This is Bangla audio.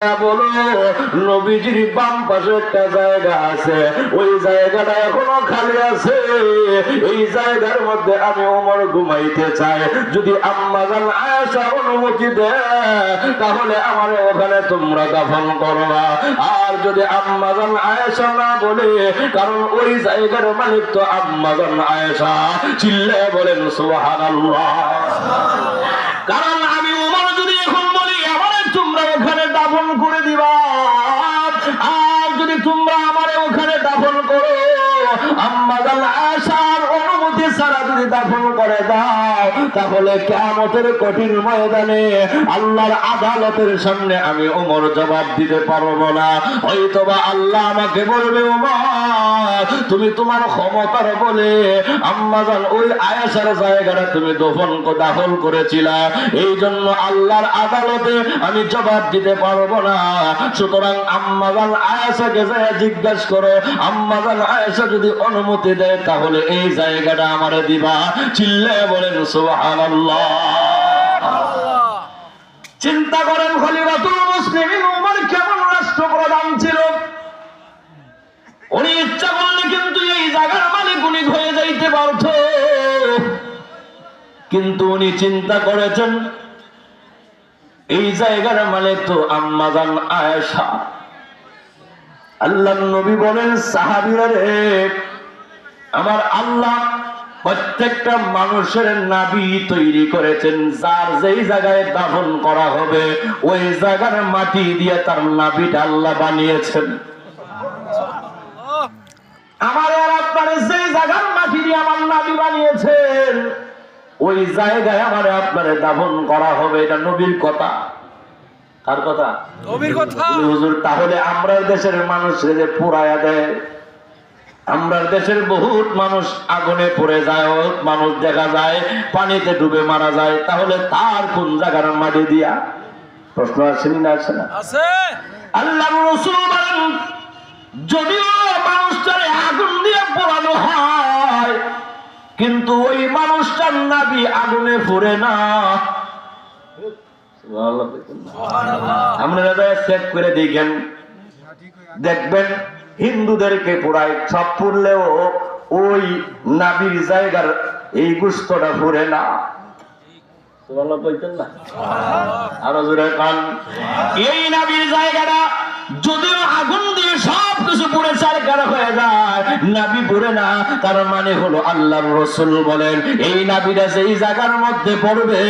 বলো নবীজির বাম পাশে একটা জায়গা আছে, ওই জায়গাটা এখনো খালি আছে। এই জায়গার মধ্যে আমি ওমর ঘুমাইতে চাই। যদি আম্মা জান আয়েশা অনুমতি দেয় তাহলে আমার ওখানে তোমরা দাফন করবা। আর যদি আম্মা জান আয়েশা না বলে, কারণ ওই জায়গার মালিক তো আম্মা জান আয়েশা, চিল্লায়ে বলেন সুবহানাল্লাহ। কারণ আমি ওমর যদি এখন বলি আমারে তোমরা ওখানে দাফন করে দিবা, আর যদি তোমরা আমারে ওখানে দাফন করো, আম্মা জান আয়েশার অনুমতি ছাড়া যদি দাফন করে দাও, তাহলে কিয়ামতের কঠিন ময়দানে আল্লাহর আদালতের সামনে আমি ওমর জবাব দিতে পারবো না। হয়তোবা আল্লাহ আমাকে বলবে, ওমর তুমি তোমার ক্ষমতার বলে আম্মা জান ওই আয়েশার জায়গাটা তুমি দাফন করেছিলা, এই জন্য আল্লাহর আদালতে আমি জবাব দিতে পারবো না। সুতরাং আম্মা জান আয়েশাকে যায় জিজ্ঞাসা করো, আম্মা জান আয়েশা যদি অনুমতি দেয় তাহলে এই জায়গাটা আমারে দিবা। চিল্লায়ে বলেন সুবহানাল্লাহ। চিন্তা করেন খলিফাতুল মুসলিমিন ওমর কেমন রাষ্ট্রপ্রধান ছিল। উনি ইচ্ছা করলে কিন্তু এই জায়গার মালিক উনি হয়ে যাইতে পারত, কিন্তু উনি চিন্তা করেছেন এই জায়গার মালিক তো আম্মা জান আয়েশা। আল্লাহর নবী বলেন, সাহাবীরা রে, আমার আল্লাহ প্রত্যেকটা মানুষের নাবি তৈরি করেছেন, যার যেই জায়গায় দাফন করা হবে ওই জায়গার মাটি দিয়ে তার নাবিটা আল্লাহ বানিয়েছেন। আমার আর আপনার যেই জায়গার মাটি দিয়ে আমার নাবি বানিয়েছেন ওই জায়গায় আমার আপনার দাফন করা হবে। এটা নবীর কথা। কার কথা? নবীর কথা। হুজুর তাহলে আমরা দেশের মানুষকে যে পুরায়া দেয়, আমরা দেশের বহুত মানুষ আগুনে পড়ে যায়, মানুষ দেখা যায় পানিতে ডুবে মারা যায়, তাহলে তার কোন জায়গার মাটি দিয়া? প্রশ্ন আসেনি না? আসে না? আছে। আল্লাহর রাসূল বলেন, যদিও মানুষটারে আগুন দিয়ে পোড়ানো হয় কিন্তু ওই মানুষটার নাবি আগুনে পুড়ে না। আপনারা চেক করে দেখেন, দেখবেন হিন্দুদেরকে পোড়ায়, সব পুড়লেও ওই নাবির জায়গার এই গোশতটা পুড়ে না। আরো জোরে কান। এই নাবির জায়গাটা যদিও আগুন দিয়ে সবকিছু পুড়ে ছারখার হয়ে যায়, নাবি পুড়ে না। তার মানে হলো আল্লাহর রাসূল বলেন এই নাবিটা যেই জায়গার মধ্যে পড়বে